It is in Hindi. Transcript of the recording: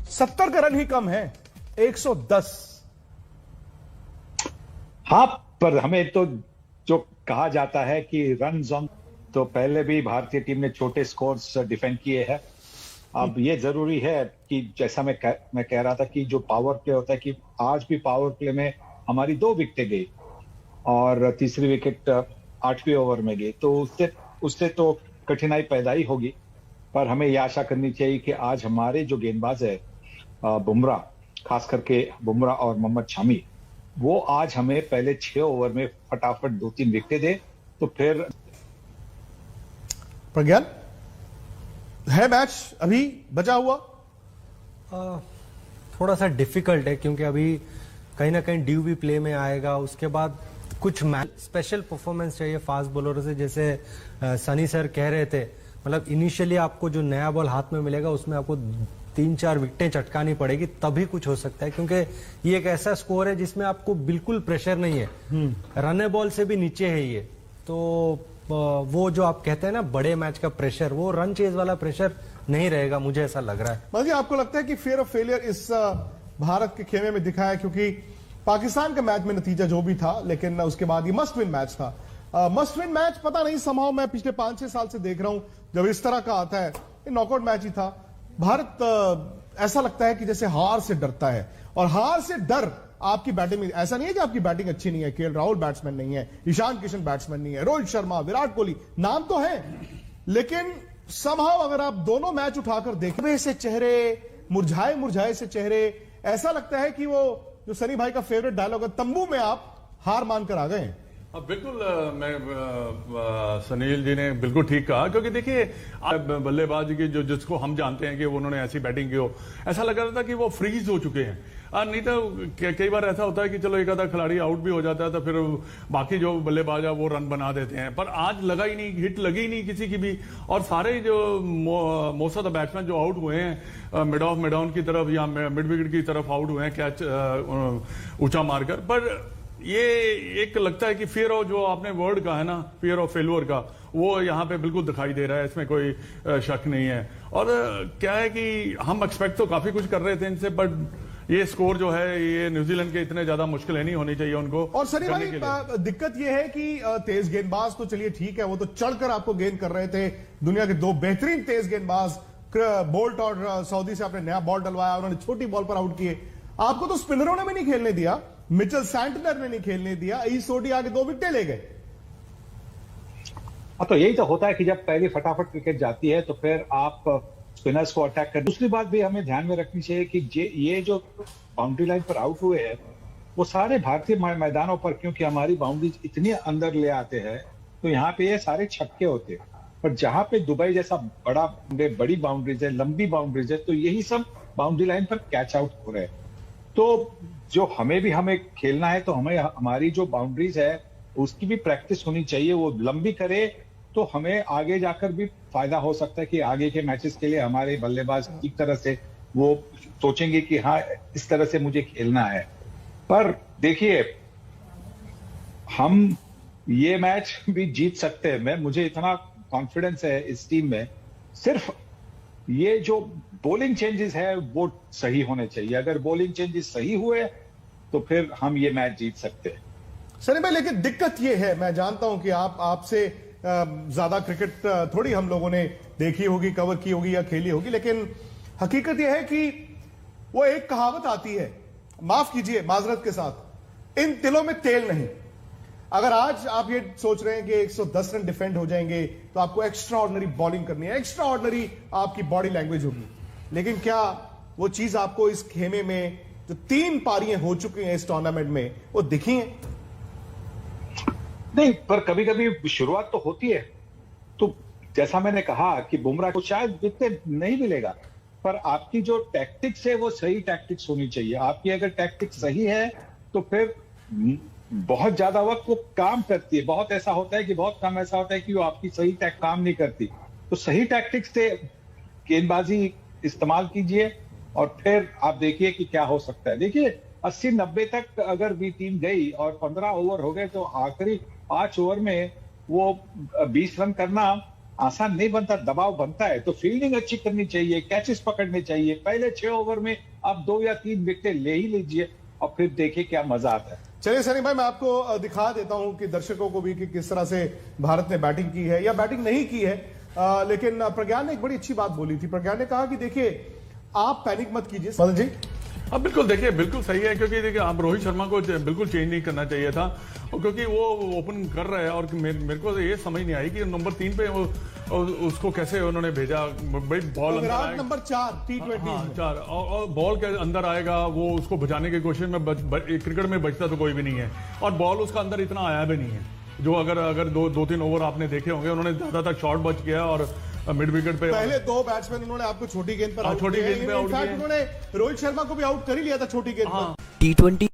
70 का रन ही कम है, 110। हाँ, पर हमें तो जो कहा जाता है कि रन जोन, तो पहले भी भारतीय टीम ने छोटे स्कोर्स डिफेंड किए हैं। अब ये जरूरी है कि जैसा मैं कह रहा था कि जो पावर प्ले होता है, कि आज भी पावर प्ले में हमारी 2 विकेटें गई और तीसरी विकेट 8वें ओवर में गई, तो उससे उससे तो कठिनाई पैदा ही होगी। पर हमें यह आशा करनी चाहिए कि आज हमारे जो गेंदबाज है, बुमराह, खास करके बुमराह और मोहम्मद शमी, वो आज हमें पहले 6 ओवर में फटाफट 2-3 विकेटें दे, तो फिर। प्रज्ञान, है मैच अभी बचा हुआ? थोड़ा सा डिफिकल्ट है क्योंकि अभी कहीं ना कहीं ड्यू भी प्ले में आएगा। उसके बाद कुछ मैच स्पेशल परफॉर्मेंस चाहिए फास्ट बॉलरों से, जैसे सनी सर कह रहे थे। मतलब इनिशियली आपको जो नया बॉल हाथ में मिलेगा उसमें आपको 3-4 विकेटें चटकानी पड़ेगी, तभी कुछ हो सकता है, क्योंकि ये एक ऐसा स्कोर है जिसमें आपको बिल्कुल प्रेशर नहीं है। रन बॉल से भी नीचे है ये, तो वो जो आप कहते हैं ना बड़े मैच का प्रेशर, वो रन चेज वाला प्रेशर नहीं रहेगा, मुझे ऐसा लग रहा है। बाकी आपको लगता है कि फियर ऑफ फेलियर इस भारत के खेमे में दिखा है? क्योंकि पाकिस्तान का मैच में नतीजा जो भी था, लेकिन उसके बाद ये मस्ट विन मैच था। मस्ट विन मैच पता नहीं, समहाउ मैं पिछले 5-6 साल से देख रहा हूं जब इस तरह का आता है, ये नॉकआउट मैच ही था। भारत ऐसा लगता है कि जैसे हार से डरता है, और हार से डर आपकी बैटिंग में, ऐसा नहीं है कि आपकी बैटिंग अच्छी नहीं है, केएल राहुल बैट्समैन नहीं है, ईशान किशन बैट्समैन नहीं है, रोहित शर्मा, विराट कोहली नाम तो है, लेकिन समहाउ अगर आप दोनों मैच उठाकर देखें से चेहरे मुरझाए मुरझाए से चेहरे, ऐसा लगता है कि वो जो सनी भाई का फेवरेट डायलॉग है, तंबू में आप हार मानकर आ गए हैं। बिल्कुल, मैं सुनील जी ने बिल्कुल ठीक कहा, क्योंकि देखिए बल्लेबाज की जो जिसको हम जानते हैं कि उन्होंने ऐसी बैटिंग की हो, ऐसा लग रहा था कि वो फ्रीज हो चुके हैं। नहीं तो कई बार ऐसा होता है कि चलो एक आधा खिलाड़ी आउट भी हो जाता है तो फिर बाकी जो बल्लेबाज है वो रन बना देते हैं, पर आज लगा ही नहीं, हिट लगी ही नहीं किसी की भी। और सारे जो मोस्ट ऑफ द बैट्समैन जो आउट हुए हैं मिड ऑफ मिड ऑन की तरफ या मिड विकेट की तरफ आउट हुए हैं, कैच ऊंचा मारकर। पर ये एक लगता है कि फियर ऑफ, जो आपने वर्ड कहा है ना, फियर ऑफ फेल्योर का, वो यहाँ पे बिल्कुल दिखाई दे रहा है, इसमें कोई शक नहीं है। और क्या है कि हम एक्सपेक्ट तो काफी कुछ कर रहे थे इनसे, बट ये स्कोर जो है ये न्यूजीलैंड के इतने ज्यादा मुश्किल नहीं होनी चाहिए उनको। और सनी भाई, दिक्कत ये है कि तेज गेंदबाज तो चलिए ठीक है, वो तो चढ़कर आपको गेंद कर रहे थे। दुनिया के 2 बेहतरीन तेज गेंदबाज बोल्ट और सऊदी से आपने नया बॉल डलवाया, उन्होंने छोटी बॉल पर आउट किए। आपको तो स्पिनरों ने भी नहीं खेलने दिया, मिचेल सैंटनर ने नहीं खेलने दिया, सोडी आगे 2 विकेटें ले गए। तो यही तो होता है कि जब पहली फटाफट विकेट जाती है तो फिर आप स्पिनर्स को अटैक कर। दूसरी बात भी हमें ध्यान में रखनी चाहिए कि ये जो बाउंड्री लाइन पर आउट हुए हैं वो सारे भारतीय मैदानों पर, क्योंकि हमारी बाउंड्री इतनी अंदर ले आते हैं तो यहाँ पे ये सारे छक्के होते हैं। पर जहां पे दुबई जैसा बड़ी बाउंड्रीज है, लंबी बाउंड्रीज है, तो यही सब बाउंड्री लाइन पर कैच आउट हो रहे हैं। तो जो हमें खेलना है, तो हमें हमारी जो बाउंड्रीज है उसकी भी प्रैक्टिस होनी चाहिए। वो लंबी करे तो हमें आगे जाकर भी फायदा हो सकता है कि आगे के मैचेस के लिए हमारे बल्लेबाज एक तरह से वो सोचेंगे कि हाँ, इस तरह से मुझे खेलना है। पर देखिए, हम ये मैच भी जीत सकते हैं। मुझे इतना कॉन्फिडेंस है इस टीम में। सिर्फ ये जो बॉलिंग चेंजेस है वो सही होने चाहिए। अगर बॉलिंग चेंजेस सही हुए तो फिर हम ये मैच जीत सकते हैं। सनी भाई, लेकिन दिक्कत ये है, मैं जानता हूं कि आपसे ज्यादा क्रिकेट थोड़ी हम लोगों ने देखी होगी, कवर की होगी या खेली होगी, लेकिन हकीकत यह है कि वो एक कहावत आती है, माफ कीजिए माजरत के साथ, इन तिलों में तेल नहीं। अगर आज आप ये सोच रहे हैं कि 110 रन डिफेंड हो जाएंगे तो आपको एक्स्ट्रा ऑर्डिनरी बॉलिंग करनी है, एक्स्ट्रा ऑर्डिनरी आपकी बॉडी लैंग्वेज होगी, लेकिन क्या वो चीज आपको इस खेमे में जो 3 पारियां हो चुकी हैं इस टूर्नामेंट में वो दिखी हैं? नहीं, पर कभी कभी शुरुआत तो होती है। तो जैसा मैंने कहा कि बुमराह को शायद विकेट नहीं मिलेगा, पर आपकी जो टैक्टिक्स है वो सही टैक्टिक्स होनी चाहिए। आपकी अगर टैक्टिक्स सही है तो फिर बहुत ज्यादा वक्त वो काम करती है। बहुत ऐसा होता है कि बहुत कम ऐसा होता है कि वो आपकी सही काम नहीं करती। तो सही टैक्टिक्स से गेंदबाजी इस्तेमाल कीजिए और फिर आप देखिए कि क्या हो सकता है। देखिए 80-90 तक अगर भी टीम गई और 15 ओवर हो गए तो आखिरी 5 ओवर में वो 20 रन करना आसान नहीं बनता, दबाव बनता है। तो फील्डिंग अच्छी करनी चाहिए, कैचेस पकड़ने चाहिए, पहले 6 ओवर में आप 2 या 3 विकेट ले ही लीजिए और फिर देखिए क्या मजा आता है। चलिए सनी भाई, मैं आपको दिखा देता हूं कि दर्शकों को भी कि किस तरह से भारत ने बैटिंग की है या बैटिंग नहीं की है। लेकिन प्रज्ञान ने एक बड़ी अच्छी बात बोली थी। प्रज्ञान ने कहा कि देखिए आप पैनिक मत कीजिए। मदन जी, अब बिल्कुल देखिए, बिल्कुल सही है, क्योंकि देखिए आप रोहित शर्मा को बिल्कुल चेंज नहीं करना चाहिए था, क्योंकि वो ओपन कर रहे हैं। और मेरे को ये समझ नहीं आई कि नंबर 3 पे उसको कैसे उन्होंने भेजा। भाई बॉल विराट नंबर 4 T20 हाँ, 4 और बॉल के अंदर आएगा, वो उसको बचाने की कोशिश में क्रिकेट में बचता तो कोई भी नहीं है, और बॉल उसका अंदर इतना आया भी नहीं है। जो अगर 2-3 ओवर आपने देखे होंगे, उन्होंने ज्यादातर शॉट बच किया और मिड विकेट पे पहले 2 बैट्समैन उन्होंने आपको छोटी गेंद पर आउट छोटी किया। गेंद पे आउट इनफैक्ट किया। उन्होंने रोहित शर्मा को भी आउट कर ही लिया था छोटी गेंद पर। T20